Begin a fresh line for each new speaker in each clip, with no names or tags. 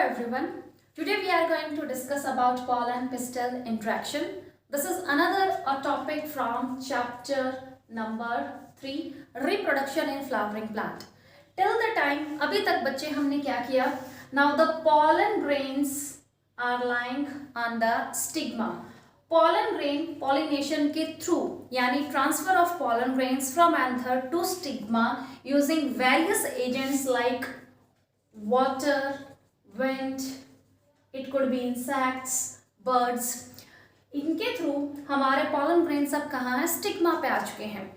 everyone. Today we are going to discuss about pollen pistil interaction. This is another topic from chapter number 3, reproduction in flowering plant. Till the time अभी तक बच्चे हमने क्या किया? Now the pollen grains are lying on the stigma. Pollen grain pollination के through यानी transfer of pollen grains from anther to stigma using various agents like water, wind, it could be insects, birds. इनके through हमारे pollen grains अब कहाँ है? Stigma पे आ चुके हैं.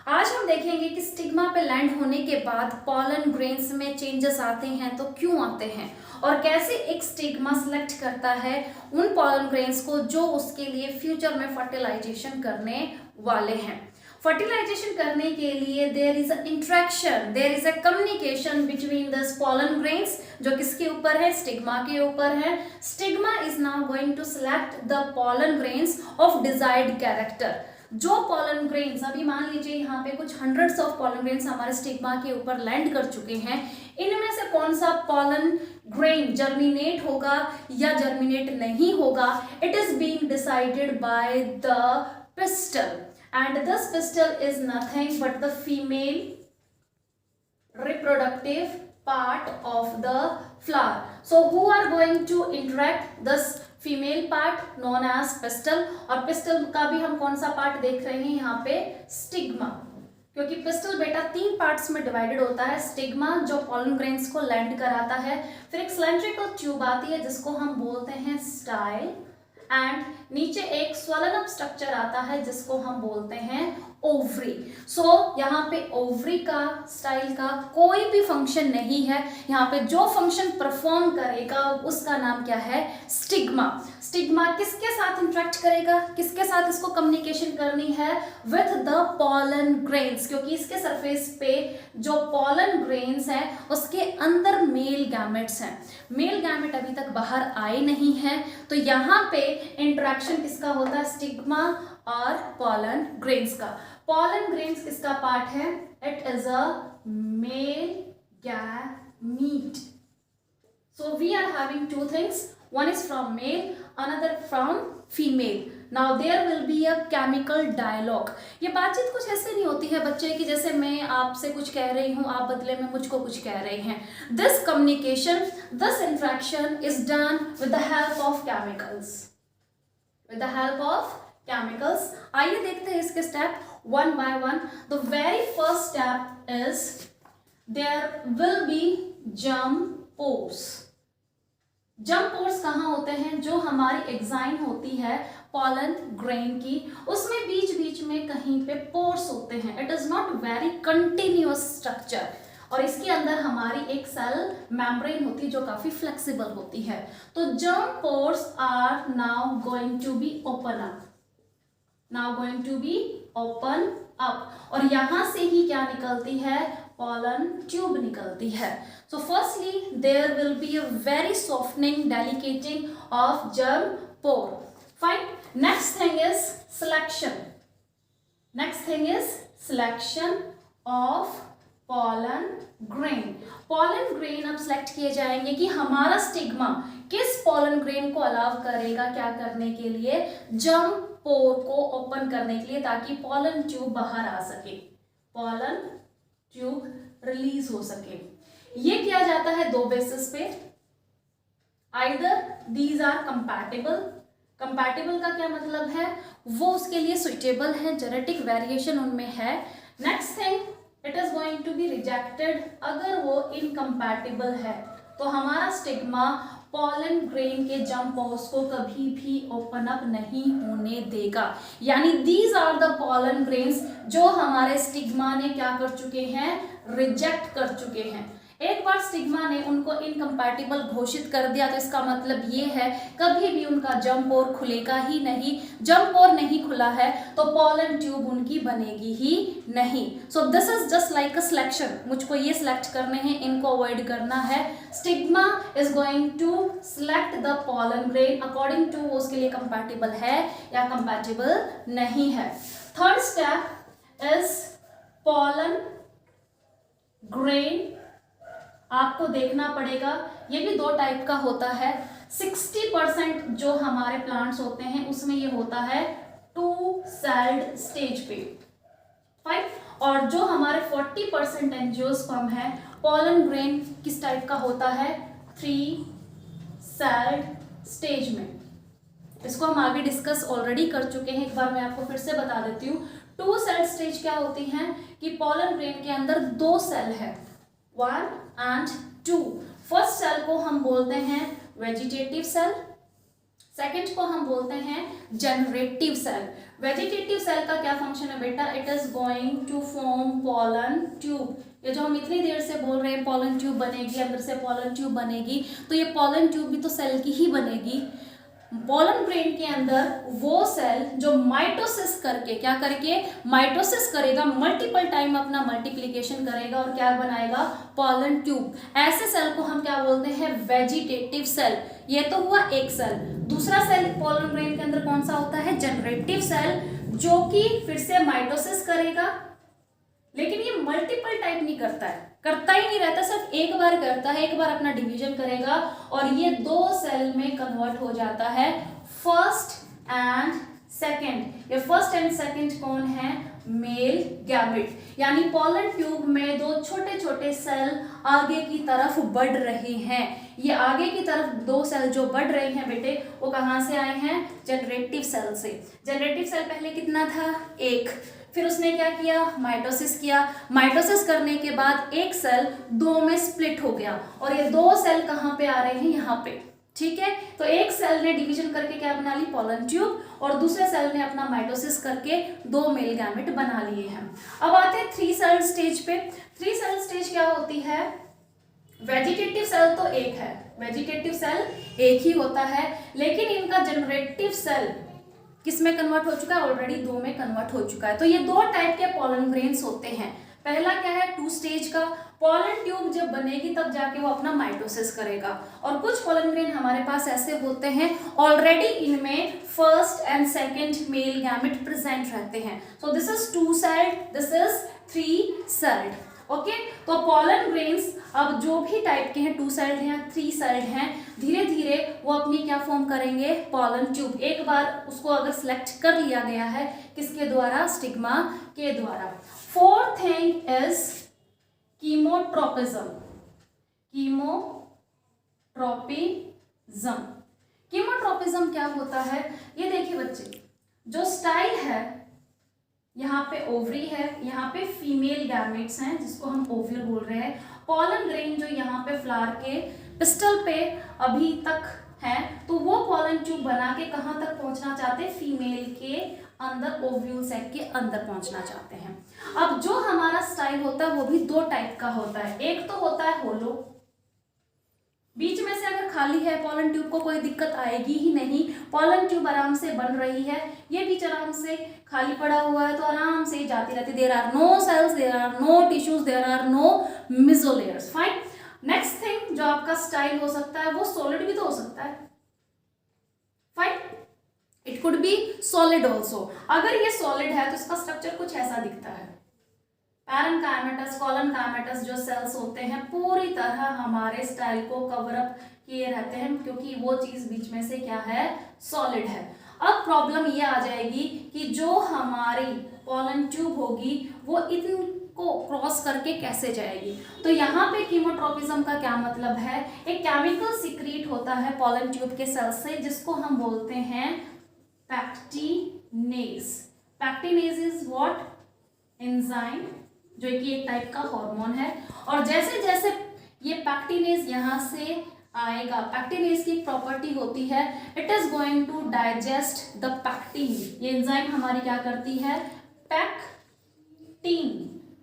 आज हम देखेंगे कि स्टिग्मा पे लैंड होने के बाद pollen grains में चेंजेस आते हैं तो क्यों आते हैं और कैसे एक स्टिग्मा सेलेक्ट करता है उन pollen grains को जो उसके लिए फ्यूचर में फर्टिलाइजेशन करने वाले हैं. फर्टिलाइजेशन करने के लिए there is a interaction, there is a communication between this pollen grains जो किसके ऊपर है? स्टिग्मा के ऊपर है. Stigma is now going to select the pollen grains of desired character. जो pollen grains अभी मान लीजिए यहाँ पे कुछ हंड्रेड्स ऑफ pollen grains हमारे स्टिग्मा के ऊपर लैंड कर चुके हैं. इनमें से कौन सा pollen grain जर्मिनेट होगा या जर्मिनेट नहीं होगा, it is being decided by the pistil. And this pistil is nothing but the female reproductive part of the flower. So who are going to interact? This female part known as pistil. और pistil का भी हम कौन सा part देख रहे हैं यहाँ पे? स्टिग्मा. क्योंकि पिस्टल बेटा 3 पार्ट्स में डिवाइडेड होता है. स्टिग्मा जो pollen grains को लैंड कराता है, फिर एक सिलेंड्रिकल ट्यूब आती है जिसको हम बोलते हैं स्टाइल, एंड नीचे एक स्वलन अप स्ट्रक्चर आता है जिसको हम बोलते हैं ओवरी. सो यहाँ पे ओवरी का स्टाइल का कोई भी फंक्शन नहीं है. यहाँ पे जो फंक्शन परफॉर्म करेगा उसका नाम क्या है? स्टिग्मा. स्टिग्मा किसके साथ इंटरेक्ट करेगा? किसके साथ इसको कम्युनिकेशन करनी है? With the pollen grains. क्योंकि इसके सरफेस पे जो pollen grains है उसके अंदर मेल गैमेट्स हैं. मेल गैमेट अभी तक बाहर आए नहीं है, तो यहाँ पे इंटरेक्शन किसका होता है? स्टिग्मा और pollen grains का. pollen grains किसका पार्ट है? It is a male gamete. So we are having two things. One is from male, another from female. Now there will be a chemical dialogue. ये बातचीत कुछ ऐसे नहीं होती है बच्चे कि जैसे मैं आपसे कुछ कह रही हूँ, आप बदले में मुझको कुछ कह रहे हैं. This communication, this interaction is done with the help of chemicals. With the help of chemicals. आइए देखते हैं इसके step one by one. The very first step is there will be germ pores. Germ pores कहाँ होते हैं? जो हमारी exine होती है pollen grain की, उसमें बीच बीच में कहीं पे पोर्स होते हैं. It is not very continuous structure और इसके अंदर हमारी एक सेल मेम्ब्रेन होती है जो काफी फ्लेक्सिबल होती है. तो germ pores are now going to be open up. Now going to be open up और यहां से ही क्या निकलती है? pollen tube निकलती है. So firstly there will be a very softening, delicating of germ pore. Fine. Next thing is selection. Next thing is selection of pollen grain. pollen grain अब select किए जाएंगे कि हमारा स्टिग्मा किस pollen grain को allow करेगा क्या करने के लिए? germ pore को ओपन करने के लिए, ताकि pollen tube बाहर आ सके, pollen ट्यूब रिलीज हो सके. ये किया जाता है 2 बेसिस पे. Either these are compatible. Compatible का क्या मतलब है? वो उसके लिए सुइटेबल है, जेनेटिक वेरिएशन उनमें है. Next thing, it is going to be rejected. अगर वो इनकम्पैटिबल है तो हमारा स्टिग्मा pollen grain के जर्म पोर्स को कभी भी ओपन अप नहीं होने देगा. यानी these are the pollen grains जो हमारे स्टिग्मा ने क्या कर चुके हैं? रिजेक्ट कर चुके हैं. एक बार स्टिग्मा ने उनको इनकम्पैटिबल घोषित कर दिया तो इसका मतलब ये है कभी भी उनका जर्म पोर खुलेगा ही नहीं. जर्म पोर नहीं खुला है तो pollen ट्यूब उनकी बनेगी ही नहीं. So this is just like a selection. मुझको ये सिलेक्ट करने हैं, इनको अवॉइड करना है. Stigma is going to select the pollen grain according to उसके लिए कंपैटिबल है या कंपैटिबल नहीं है. Third step is pollen grain आपको देखना पड़ेगा। ये भी दो टाइप का होता है। 60% जो हमारे प्लांट्स होते हैं उसमें ये होता है 2 सेल्ड स्टेज पे, फाइन। और जो हमारे 40% एंजियोस्पर्म है, पॉलन ग्रेन किस टाइप का होता है, 3 सेल्ड स्टेज में। इसको हम आगे डिस्कस ऑलरेडी कर चुके हैं, एक बार मैं आपको फिर से बता देती हूँ। 2 सेल स्टेज क्या होती हैं कि पॉलन ग्रेन के अंदर 2 सेल है, 1 एंड 2। फर्स्ट सेल को हम बोलते हैं वेजिटेटिव सेल, सेकेंड को हम बोलते हैं जनरेटिव सेल। वेजिटेटिव सेल का क्या फंक्शन है बेटा, it is going to form pollen tube. ये जो हम इतनी देर से बोल रहे हैं पॉलन ट्यूब बनेगी, अंदर से पॉलन ट्यूब बनेगी, तो ये पॉलन ट्यूब भी तो सेल की ही बनेगी। पॉलन ग्रेन के अंदर वो सेल जो माइटोसिस करके, क्या करके, माइटोसिस करेगा, मल्टीपल टाइम अपना मल्टीप्लिकेशन करेगा और क्या बनाएगा, पॉलन ट्यूब। ऐसे सेल को हम क्या बोलते हैं, वेजिटेटिव सेल। ये तो हुआ एक सेल। दूसरा सेल पॉलन ग्रेन के अंदर कौन सा होता है, जनरेटिव सेल, जो कि फिर से माइटोसिस करेगा, लेकिन ये मल्टीपल टाइम नहीं करता है, करता ही नहीं रहता, सिर्फ एक बार करता है, एक बार अपना डिवीजन करेगा और ये 2 सेल में कन्वर्ट हो जाता है, फर्स्ट एंड सेकंड। ये फर्स्ट एंड सेकंड कौन है, मेल गैमेट। यानी पॉलन ट्यूब में 2 छोटे छोटे सेल आगे की तरफ बढ़ रहे हैं। ये आगे की तरफ 2 सेल जो बढ़ रहे हैं बेटे, वो कहाँ से आए हैं, जनरेटिव सेल से। जनरेटिव सेल पहले कितना था, 1, फिर उसने क्या किया, माइटोसिस किया। माइटोसिस करने के बाद एक सेल 2 में स्प्लिट हो गया और ये 2 सेल कहाँ पे आ रहे हैं, यहाँ पे, ठीक है। तो एक सेल ने डिवीजन करके क्या बना ली, पॉलन ट्यूब, और दूसरे सेल ने अपना माइटोसिस करके 2 मेल गैमेट बना लिए हैं। अब आते हैं 3 सेल स्टेज पे। 3 सेल स्टेज क्या होती है, वेजिटेटिव सेल तो एक है, वेजिटेटिव सेल एक ही होता है, लेकिन इनका जनरेटिव सेल किस में कन्वर्ट हो चुका है, ऑलरेडी 2 में कन्वर्ट हो चुका है। तो ये 2 टाइप के पॉलन ग्रेन्स होते हैं। पहला क्या है, 2 स्टेज का, पॉलन ट्यूब जब बनेगी तब जाके वो अपना माइटोसिस करेगा। और कुछ पॉलन ग्रेन हमारे पास ऐसे होते हैं ऑलरेडी इनमें first and second male gamete present रहते हैं। सो this is 2 sailed, this is 3 sailed. Okay, तो पॉलन ग्रेन्स अब जो भी टाइप के हैं, 2 सेल्ड हैं, 3 सेल्ड हैं, धीरे धीरे वो अपनी क्या फॉर्म करेंगे, पॉलन ट्यूब। एक बार उसको अगर सिलेक्ट कर लिया गया है, किसके द्वारा, स्टिग्मा के द्वारा। Fourth thing is chemotropism. Chemotropism क्या होता है, ये देखिए बच्चे, जो स्टाइल है, यहाँ पे ओवरी है, यहाँ पे फीमेल गैमेट्स हैं जिसको हम ओव्यूल बोल रहे हैं। पॉलन ग्रेन जो यहाँ पे फ्लावर के पिस्टल पे अभी तक है, तो वो पॉलन ट्यूब बना के कहाँ तक पहुंचना चाहते हैं, फीमेल के अंदर, ओव्यूल सैक के अंदर पहुंचना चाहते हैं। अब जो हमारा स्टाइल होता है वो भी 2 टाइप का होता है। एक तो होता है होलो, बीच में से अगर खाली है पॉलन ट्यूब को कोई दिक्कत आएगी ही नहीं, पॉलन ट्यूब आराम से बन रही है, ये बीच आराम से खाली पड़ा हुआ है तो आराम से जाती रहती। There are no cells, there are no tissues, there are no mesolayers, fine. Next thing जो आपका स्टाइल हो सकता है वो सॉलिड भी तो हो सकता है, fine, it could be solid also. अगर ये सॉलिड है तो इसका स्ट्रक्चर कुछ ऐसा दिखता है। पैरेन्काइमेटस, कॉलनकाइमेटस जो सेल्स होते हैं पूरी तरह हमारे स्टाइल को कवर अप किए रहते हैं, क्योंकि वो चीज बीच में से क्या है, सॉलिड है। अब प्रॉब्लम ये आ जाएगी कि जो हमारी पॉलन ट्यूब होगी वो इनको क्रॉस करके कैसे जाएगी। तो यहाँ पे कीमोट्रोपिज्म का क्या मतलब है, एक केमिकल सीक्रेट होता है पॉलन ट्यूब के सेल से जिसको हम बोलते हैं pectinase. Pectinase is what, enzyme, जो कि एक टाइप का हार्मोन है। और जैसे जैसे ये पैक्टिनेज यहाँ से आएगा, पैक्टिनेज की प्रॉपर्टी होती है, it is going to digest the pectin. ये एंजाइम हमारी क्या करती है, पैक्टिन,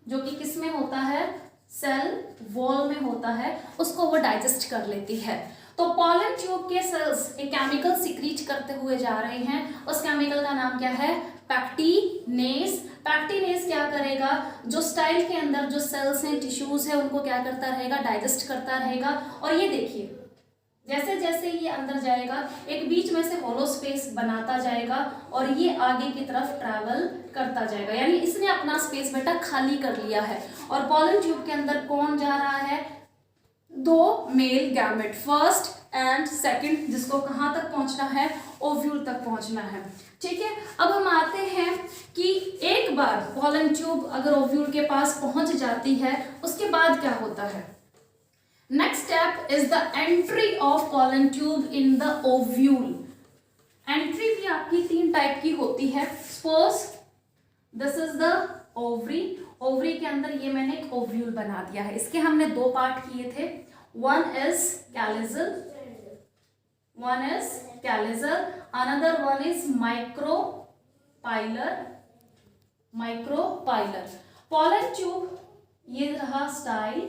जो कि किस में होता है, सेल वॉल में होता है, उसको वो डाइजेस्ट कर लेती है। तो पॉलन ट्यूब के सेल्स एक केमिकल सीक्रेट करते हुए जा रहे हैं, उस केमिकल का नाम क्या है, पैक्टिनेज। पैक्टिनेज क्या करेगा, जो स्टाइल के अंदर जो सेल्स हैं, टिश्यूज है, उनको क्या करता रहेगा, डाइजेस्ट करता रहेगा। और ये देखिए जैसे जैसे ये अंदर जाएगा एक बीच में से होलो स्पेस बनाता जाएगा और ये आगे की तरफ ट्रैवल करता जाएगा, यानी इसने अपना स्पेस बेटा खाली कर लिया है। और पॉलन ट्यूब के अंदर कौन जा रहा है, दो male gamete, first and second, जिसको कहाँ तक पहुंचना है, ओव्यूल तक पहुंचना है। ठीक है, अब हम आते हैं कि एक बार पॉलन ट्यूब अगर ओव्यूल के पास पहुंच जाती है उसके बाद क्या होता है। Next step is the entry of pollen tube in the ovule. Entry भी आपकी 3 टाइप की होती है। Suppose this is the ovary, ovary के अंदर ये मैंने एक ओव्यूल बना दिया है। इसके हमने 2 पार्ट किए थे, one is chalazal, another one is micropylar. Pollen tube ये रहा स्टाइल।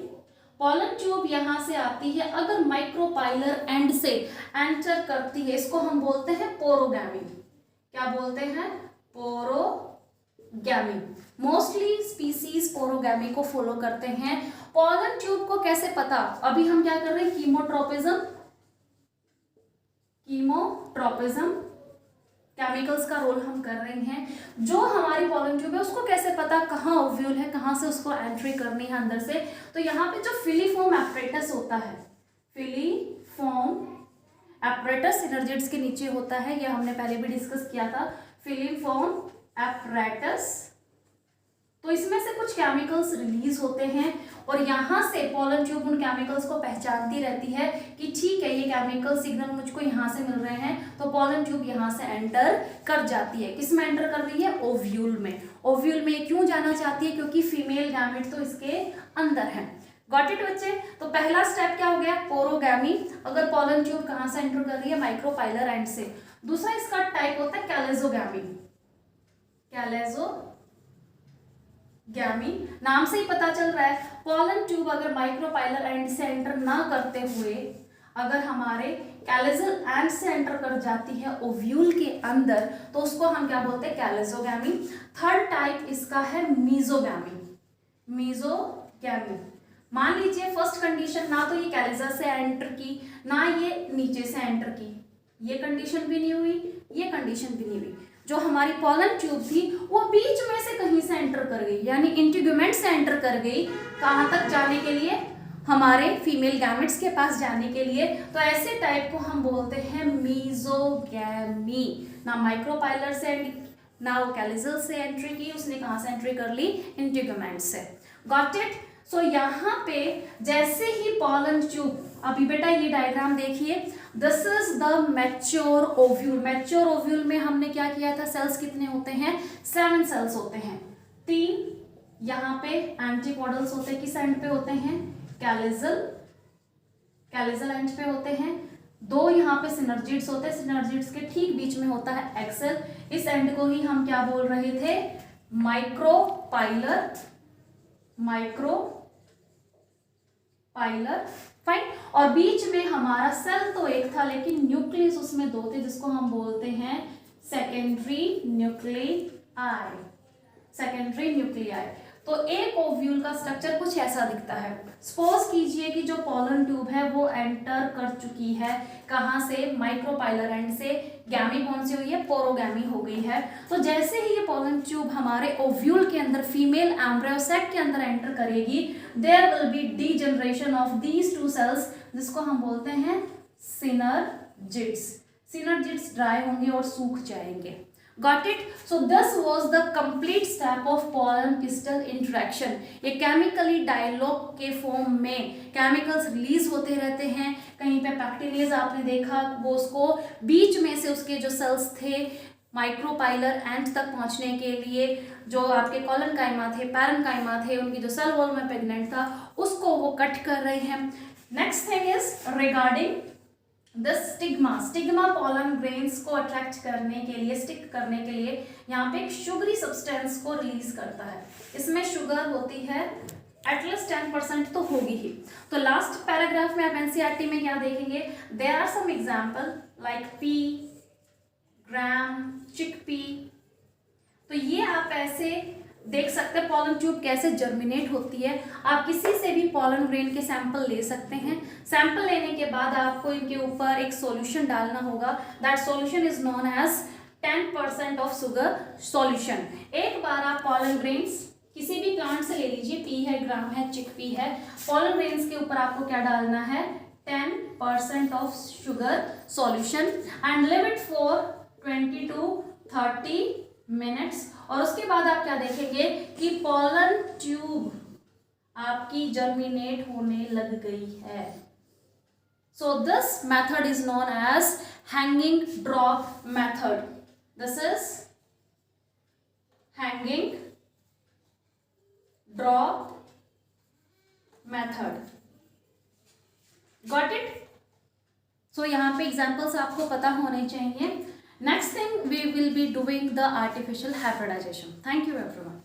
पॉलन ट्यूब यहां से आती है, अगर माइक्रोपाइलर एंड से एंटर करती है, इसको हम बोलते हैं पोरोगैमी। क्या बोलते हैं, पोरोगैमी। मोस्टली स्पीसीज पोरोगैमी को फॉलो करते हैं। पॉलन ट्यूब को कैसे पता, अभी हम क्या कर रहे हैं, कीमोट्रोपिज्म केमिकल्स का रोल हम कर रहे हैं। जो हमारी पॉलन ट्यूब है उसको कैसे पता कहाँ ओव्यूल है, कहाँ से उसको एंट्री करनी है अंदर से। तो यहाँ पे जो फिलीफॉर्म एपरेटस होता है, फिलीफॉर्म एपरेटस सिनर्जिड्स के नीचे होता है, ये हमने पहले भी डिस्कस किया था, फिलीफॉर्म एपरेटस। तो इसमें से कुछ केमिकल्स रिलीज होते हैं और यहाँ से पॉलन ट्यूब उन केमिकल्स को पहचानती रहती है कि ठीक है, ये केमिकल सिग्नल मुझको यहाँ से मिल रहे हैं, तो पॉलन ट्यूब यहाँ से एंटर कर जाती है। किस में एंटर कर रही है, ओव्यूल में। ओव्यूल में क्यों जाना चाहती है, क्योंकि फीमेल गैमेट तो इसके अंदर है। गॉट इट बच्चे। तो पहला स्टेप क्या हो गया, पोरोगैमी। अगर पॉलन ट्यूब कहाँ से एंटर कर रही है, माइक्रोपाइलर एंड से। दूसरा इसका टाइप होता है कैलेजोगैमी। नाम से ही पता चल रहा है, पॉलन ट्यूब अगर माइक्रोपाइलर एंड से एंटर ना करते हुए अगर हमारे कैलेजल एंड से एंटर कर जाती है ओव्यूल के अंदर, तो उसको हम क्या बोलते हैं, कैलेजोगैमी। थर्ड टाइप इसका है मीजोगैमी। मान लीजिए फर्स्ट कंडीशन, ना तो ये कैलेजल से एंटर की, ना ये नीचे से एंटर की, ये कंडीशन भी नहीं हुई, ये कंडीशन भी नहीं हुई। जो हमारी पॉलन ट्यूब थी वो बीच में से कहीं से एंटर कर गई, यानी इंटीग्यूमेंट से एंटर कर गई। कहाँ तक जाने के लिए, हमारे फीमेल गैमेट्स के पास जाने के लिए। तो ऐसे टाइप को हम बोलते हैं मीजोगैमी। ना माइक्रोपाइलर से ना वो कैलिजल से एंट्री की, उसने कहाँ से एंट्री कर ली, इंटीग्यूमेंट से। Got it. सो यहाँ पे जैसे ही पॉलन ट्यूब, अभी बेटा ये डायग्राम देखिए, this is the mature ovule. Mature ovule में हमने क्या किया था, सेल्स कितने होते हैं, 7 सेल्स होते हैं। 3 यहाँ पे एंटीपोडल्स होते हैं, किस एंड पे होते हैं, कैलिजल एंड पे होते हैं। 2 यहाँ पे सिनर्जिड्स होते हैं, सिनर्जिड्स के ठीक बीच में होता है एक्सेल। इस एंड को ही हम क्या बोल रहे थे, माइक्रोपाइलर। फाइन। और बीच में हमारा सेल तो एक था लेकिन न्यूक्लियस उसमें 2 थे, जिसको हम बोलते हैं सेकेंडरी न्यूक्लियाई। तो एक ओव्यूल का स्ट्रक्चर कुछ ऐसा दिखता है। सपोज कीजिए कि जो पॉलन ट्यूब है वो एंटर कर चुकी है, कहाँ से, माइक्रोपाइलर एंड से। गैमी कौन सी हुई है, पोरोगैमी हो गई है। तो जैसे ही ये पॉलन ट्यूब हमारे ओव्यूल के अंदर, फीमेल एम्ब्रियो सेक के अंदर एंटर करेगी, there will be degeneration of these 2 cells, जिसको हम बोलते हैं सिनर्जिड्स। सिनर्जिड्स ड्राई होंगे और सूख जाएंगे। Got it? So this was the complete step of pollen pistil interaction. ये केमिकली डायलॉग के फॉर्म में केमिकल्स रिलीज होते रहते हैं। कहीं पे बैक्टीरियाज आपने देखा, वो उसको बीच में से उसके जो सेल्स थे माइक्रोपाइलर एंड तक पहुंचने के लिए, जो आपके कॉलनकाइमा थे, पैरेन्काइमा थे, उनकी जो सेल वॉल में प्रेग्नेंट था, उसको वो कट कर रहे हैं। Next thing is regarding the stigma pollen grains को अट्रैक्ट करने के लिए, स्टिक करने के लिए यहाँ पे एक शुगरी सब्सटेंस को रिलीज करता है। इसमें शुगर होती है एटलीस्ट 10% तो होगी ही। तो लास्ट पैराग्राफ में आप एनसीईआरटी में क्या देखेंगे, there are some example like pea, gram, chickpea. तो ये आप ऐसे देख सकते हैं पॉलन ट्यूब कैसे जर्मिनेट होती है। आप किसी से भी पॉलन ग्रेन के सैंपल ले सकते हैं। सैंपल लेने के बाद आपको इनके ऊपर एक सॉल्यूशन डालना होगा। That solution is known as 10% of sugar solution. एक बार आप पॉलन ग्रेन्स किसी भी प्लांट से ले लीजिए, पी है, ग्राम है, चिकपी है, पोलन ग्रेन्स के ऊपर आपको क्या डालना है, 10% of sugar solution and live it for 20 to 30 minutes. और उसके बाद आप क्या देखेंगे कि पोलन ट्यूब आपकी जर्मिनेट होने लग गई है। So this method is known as hanging drop method. This is hanging drop method. Got it? So यहाँ पे एग्जाम्पल्स आपको पता होने चाहिए। Next thing we will be doing the artificial hybridization. Thank you everyone.